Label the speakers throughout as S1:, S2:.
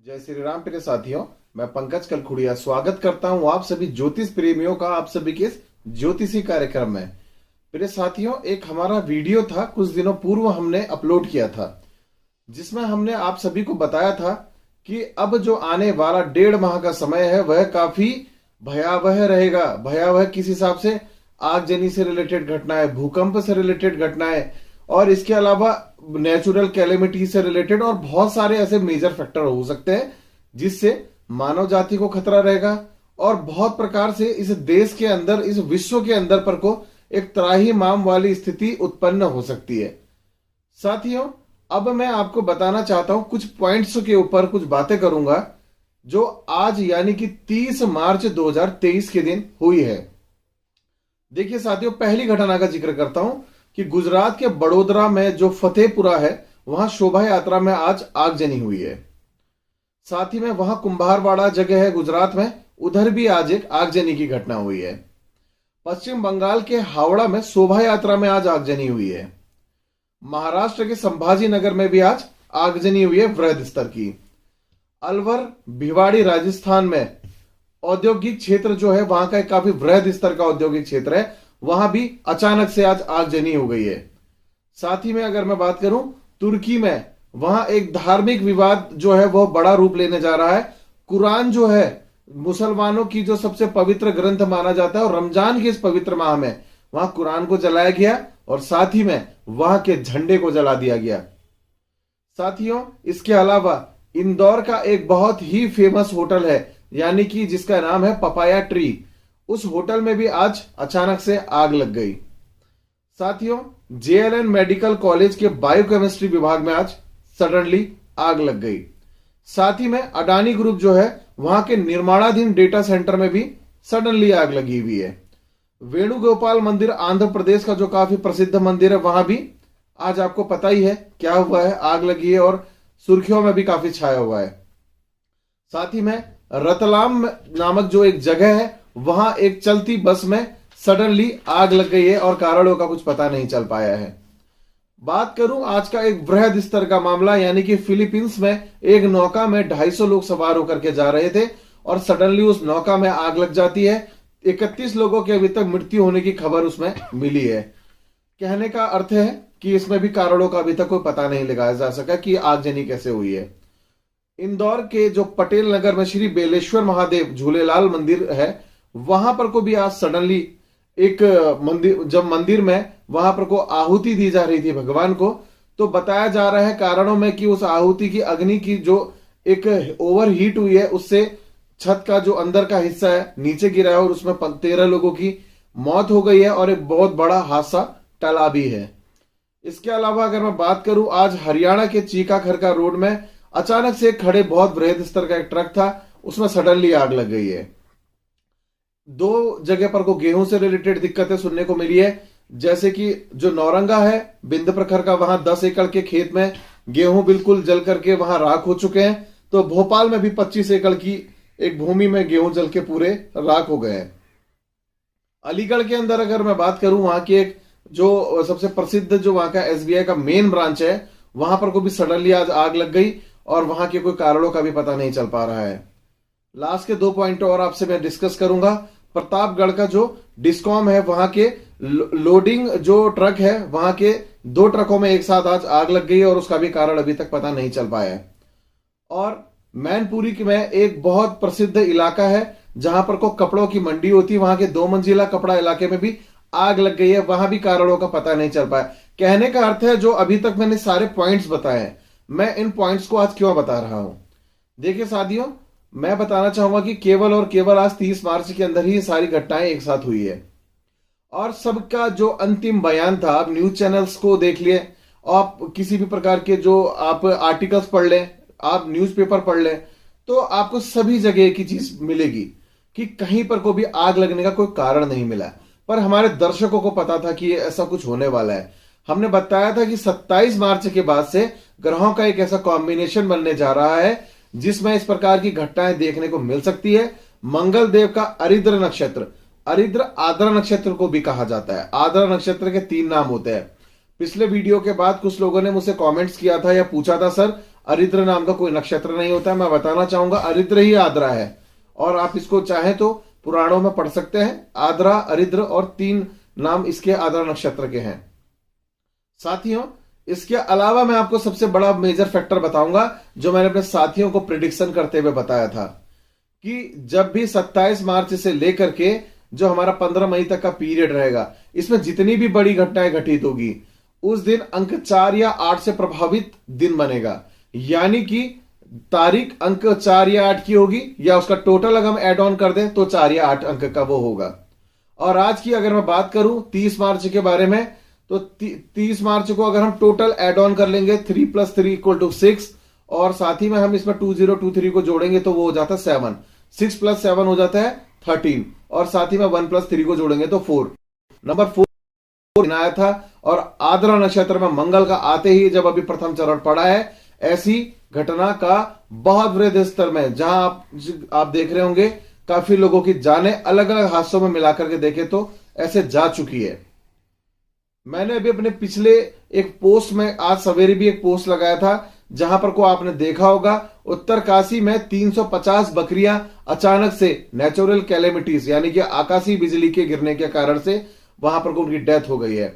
S1: जय श्री राम प्रिय साथियों। मैं पंकज कलखुड़िया स्वागत करता हूं आप सभी ज्योतिष प्रेमियों का आप सभी के इस ज्योतिषी कार्यक्रम में। प्रिय साथियों, एक हमारा वीडियो था कुछ दिनों पूर्व हमने अपलोड किया था, जिसमें हमने आप सभी को बताया था कि अब जो आने वाला 1.5 माह का समय है वह काफी भयावह रहेगा। भयावह किस हिसाब से? आगजनी से रिलेटेड घटनाएं, भूकंप से रिलेटेड घटनाएं और इसके अलावा नेचुरल कैलेमिटी से रिलेटेड और बहुत सारे ऐसे मेजर फैक्टर हो सकते हैं जिससे मानव जाति को खतरा रहेगा और बहुत प्रकार से इस देश के अंदर, इस विश्व के अंदर पर को एक त्राहिमाम वाली स्थिति उत्पन्न हो सकती है। साथियों, अब मैं आपको बताना चाहता हूं, कुछ पॉइंट्स के ऊपर कुछ बातें करूंगा जो आज यानी कि 30 मार्च 2023 के दिन हुई है। देखिए साथियों, पहली घटना का जिक्र करता हूं कि गुजरात के बड़ोदरा में जो फतेहपुरा है वहां शोभा यात्रा में आज आगजनी हुई है। साथ ही में वहां कुंभारवाड़ा जगह है गुजरात में, उधर भी आज एक आगजनी की घटना हुई है। पश्चिम बंगाल के हावड़ा में शोभा यात्रा में आज आगजनी हुई है। महाराष्ट्र के संभाजी नगर में भी आज आगजनी हुई है वृहद स्तर की। अलवर भिवाड़ी राजस्थान में औद्योगिक क्षेत्र जो है वहां का एक काफी वृहद स्तर का औद्योगिक क्षेत्र है, वहां भी अचानक से आज आगजनी हो गई है। साथ ही में अगर मैं बात करूं तुर्की में, वहां एक धार्मिक विवाद जो है वह बड़ा रूप लेने जा रहा है। कुरान जो है मुसलमानों की जो सबसे पवित्र ग्रंथ माना जाता है और रमजान के इस पवित्र माह में वहां कुरान को जलाया गया और साथ ही में वहां के झंडे को जला दिया गया। साथियों, इसके अलावा इंदौर का एक बहुत ही फेमस होटल है यानी कि जिसका नाम है पपाया ट्री, उस होटल में भी आज अचानक से आग लग गई। साथियों, जेएलएन मेडिकल कॉलेज के बायोकेमिस्ट्री विभाग में आज सडनली आग लग गई। साथ ही में अडानी ग्रुप जो है वहां के निर्माणाधीन डेटा सेंटर में भी सडनली आग लगी हुई है। वेणुगोपाल मंदिर आंध्र प्रदेश का जो काफी प्रसिद्ध मंदिर है वहां भी आज आपको पता ही है क्या हुआ है, आग लगी है और सुर्खियों में भी काफी छाया हुआ है। साथ ही में रतलाम नामक जो एक जगह है वहां एक चलती बस में सडनली आग लग गई है और कारणों का कुछ पता नहीं चल पाया है। बात करूं आज का एक वृहद स्तर का मामला यानी कि फिलीपींस में एक नौका में 250 लोग सवार होकर के जा रहे थे और सडनली उस नौका में आग लग जाती है। 31 लोगों की अभी तक मृत्यु होने की खबर उसमें मिली है। कहने का अर्थ है कि इसमें भी कारणों का अभी तक कोई पता नहीं लगाया जा सका कि आगजनी कैसे हुई है। इंदौर के जो पटेल नगर में श्री बेलेश्वर महादेव झूलेलाल मंदिर है वहां पर को भी आज सडनली एक मंदिर, जब मंदिर में वहां पर को आहुति दी जा रही थी भगवान को, तो बताया जा रहा है कारणों में कि उस आहुति की अग्नि की जो एक ओवर हीट हुई है उससे छत का जो अंदर का हिस्सा है नीचे गिरा है और उसमें 13 लोगों की मौत हो गई है और एक बहुत बड़ा हादसा टला भी है। इसके अलावा अगर मैं बात करूं, आज हरियाणा के चीकाखरका रोड में अचानक से खड़े बहुत वृहद स्तर का एक ट्रक था, उसमें सडनली आग लग गई है। 2 जगह पर को गेहूं से रिलेटेड दिक्कतें सुनने को मिली है, जैसे कि जो नौरंगा है बिंद प्रखर का, वहां 10 एकड़ के खेत में गेहूं बिल्कुल जल करके वहां राख हो चुके हैं। तो भोपाल में भी 25 एकड़ की एक भूमि में गेहूं जल के पूरे राख हो गए हैं। अलीगढ़ के अंदर अगर मैं बात करूं, वहां की एक जो सबसे प्रसिद्ध जो वहां का एसबीआई का मेन ब्रांच है वहां पर को भी सडनली आज आग लग गई और वहां के कोई कारणों का भी पता नहीं चल पा रहा है। लास्ट के 2 पॉइंट और आपसे मैं डिस्कस करूंगा। प्रतापगढ़ का जो डिस्कॉम है वहां के लोडिंग जो ट्रक है वहां के 2 ट्रकों में एक साथ आज आग लग गई और उसका भी कारण अभी तक पता नहीं चल पाया है। और मैनपुरी में एक बहुत प्रसिद्ध इलाका है जहां पर को कपड़ों की मंडी होती है, वहां के 2 मंजिला कपड़ा इलाके में भी आग लग गई है, वहां भी कारणों का पता नहीं चल पाया। कहने का अर्थ है जो अभी तक मैंने सारे पॉइंट्स बताए हैं, मैं इन पॉइंट्स को आज क्यों बता रहा हूं। देखिए साथियों, मैं बताना चाहूंगा कि केवल और केवल आज 30 मार्च के अंदर ही ये सारी घटनाएं एक साथ हुई है और सबका जो अंतिम बयान था, आप न्यूज चैनल्स को देख लिए, आप किसी भी प्रकार के जो आप आर्टिकल्स पढ़ लें, आप न्यूज़पेपर पढ़ लें, तो आपको सभी जगह एक ही चीज मिलेगी कि कहीं पर को भी आग लगने का कोई कारण नहीं मिला। पर हमारे दर्शकों को पता था कि ऐसा कुछ होने वाला है। हमने बताया था कि 27 मार्च के बाद से ग्रहों का एक ऐसा कॉम्बिनेशन बनने जा रहा है जिसमें इस प्रकार की घटनाएं देखने को मिल सकती है। मंगल देव का अरिद्र नक्षत्र, अरिद्र आद्रा नक्षत्र को भी कहा जाता है। आद्रा नक्षत्र के 3 नाम होते हैं। पिछले वीडियो के बाद कुछ लोगों ने मुझसे कमेंट्स किया था या पूछा था, सर अरिद्र नाम का कोई नक्षत्र नहीं होता है। मैं बताना चाहूंगा अरिद्र ही आद्रा है, और आप इसको चाहे तो पुराणों में पढ़ सकते हैं। आद्रा, अरिद्र और 3 नाम इसके आद्रा नक्षत्र के हैं। साथियों, इसके अलावा मैं आपको सबसे बड़ा मेजर फैक्टर बताऊंगा जो मैंने अपने साथियों को प्रिडिक्शन करते हुए बताया था कि जब भी 27 मार्च से लेकर के जो हमारा 15 मई तक का पीरियड रहेगा, इसमें जितनी भी बड़ी घटनाएं घटित होगी, उस दिन अंक 4 या 8 से प्रभावित दिन बनेगा। यानी कि तारीख अंक 4 या 8 की होगी, या उसका टोटल अगर हम एड ऑन कर दें तो 4 या 8 अंक का वो होगा। और आज की अगर मैं बात करूं 30 मार्च के बारे में, तो 30 मार्च को अगर हम टोटल एड ऑन कर लेंगे 3 + 3 = 6, और साथ ही में हम इसमें 2023 को जोड़ेंगे तो वो हो जाता है 7, 6 + 7 हो जाता है 13, और साथ ही में 1 + 3 को जोड़ेंगे तो 4, नंबर 4 आया था। और आद्रा नक्षत्र में मंगल का आते ही जब अभी प्रथम चरण पड़ा है, ऐसी घटना का बहुत वृहद स्तर में, जहां आप देख रहे होंगे काफी लोगों की जानें अलग अलग हादसों में मिलाकर के देखे तो ऐसे जा चुकी है। मैंने अभी अपने पिछले एक पोस्ट में आज सवेरे भी एक पोस्ट लगाया था, जहां पर को आपने देखा होगा उत्तरकाशी में 350 बकरियां अचानक से नेचुरल कैलेमिटीज यानी कि आकाशीय बिजली के गिरने के कारण से वहां पर को उनकी डेथ हो गई है।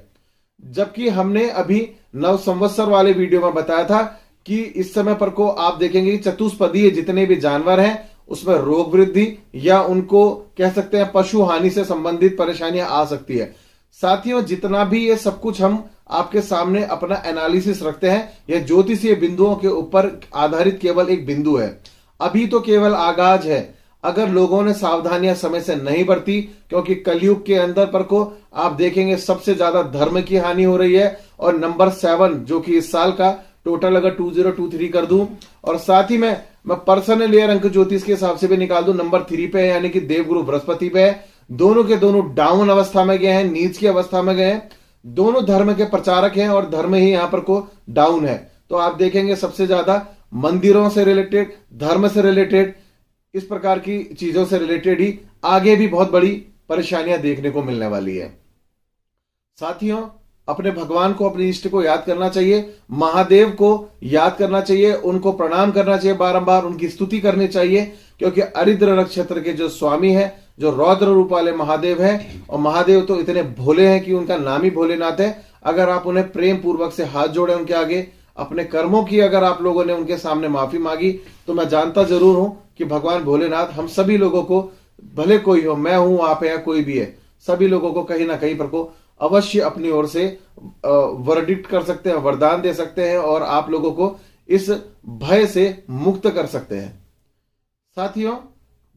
S1: जबकि हमने अभी नव संवत्सर वाले वीडियो में बताया था कि इस समय पर को आप देखेंगे चतुष्पदीय जितने भी जानवर हैं उसमें रोग वृद्धि या उनको कह सकते हैं पशु हानि से संबंधित परेशानियां आ सकती है। साथियों, जितना भी ये सब कुछ हम आपके सामने अपना एनालिसिस रखते हैं, यह ज्योतिषीय बिंदुओं के ऊपर आधारित केवल एक बिंदु है। अभी तो केवल आगाज है। अगर लोगों ने सावधानियां समय से नहीं बरती, क्योंकि कलयुग के अंदर पर को आप देखेंगे सबसे ज्यादा धर्म की हानि हो रही है। और नंबर 7 जो कि इस साल का टोटल अगर 2023 कर दूं, और साथ ही में मैं पर्सनल ईयर अंक ज्योतिष के हिसाब से भी निकाल दूं, नंबर 3 पे है, यानी कि देवगुरु बृहस्पति पे है। दोनों के दोनों डाउन अवस्था में गए हैं, नीच की अवस्था में गए हैं। दोनों धर्म के प्रचारक हैं और धर्म ही यहां पर को डाउन है। तो आप देखेंगे सबसे ज्यादा मंदिरों से रिलेटेड, धर्म से रिलेटेड, इस प्रकार की चीजों से रिलेटेड ही आगे भी बहुत बड़ी परेशानियां देखने को मिलने वाली है। साथियों, अपने भगवान को, अपने इष्ट को याद करना चाहिए, महादेव को याद करना चाहिए, उनको प्रणाम करना चाहिए, बारंबार उनकी स्तुति करनी चाहिए, क्योंकि अरिद्र नक्षत्र के जो स्वामी है, जो रौद्र रूप वाले महादेव हैं, और महादेव तो इतने भोले हैं कि उनका नाम ही भोलेनाथ है। अगर आप उन्हें प्रेम पूर्वक से हाथ जोड़े उनके आगे, अपने कर्मों की अगर आप लोगों ने उनके सामने माफी मांगी, तो मैं जानता जरूर हूं कि भगवान भोलेनाथ हम सभी लोगों को, भले कोई हो, मैं हूं, आप है या कोई भी है, सभी लोगों को कहीं ना कहीं पर को अवश्य अपनी ओर से वर्डिक्ट कर सकते हैं, वरदान दे सकते हैं, और आप लोगों को इस भय से मुक्त कर सकते हैं। साथियों,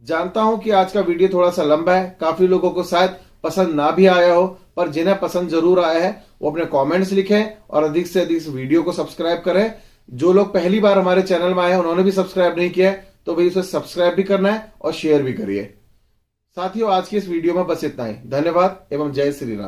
S1: जानता हूं कि आज का वीडियो थोड़ा सा लंबा है, काफी लोगों को शायद पसंद ना भी आया हो, पर जिन्हें पसंद जरूर आया है वो अपने कमेंट्स लिखें और अधिक से अधिक इस वीडियो को सब्सक्राइब करें। जो लोग पहली बार हमारे चैनल में आए हैं उन्होंने भी सब्सक्राइब नहीं किया है, तो भाई उसे सब्सक्राइब भी करना है और शेयर भी करिए। साथियों, आज की इस वीडियो में बस इतना ही। धन्यवाद एवं जय श्री राम।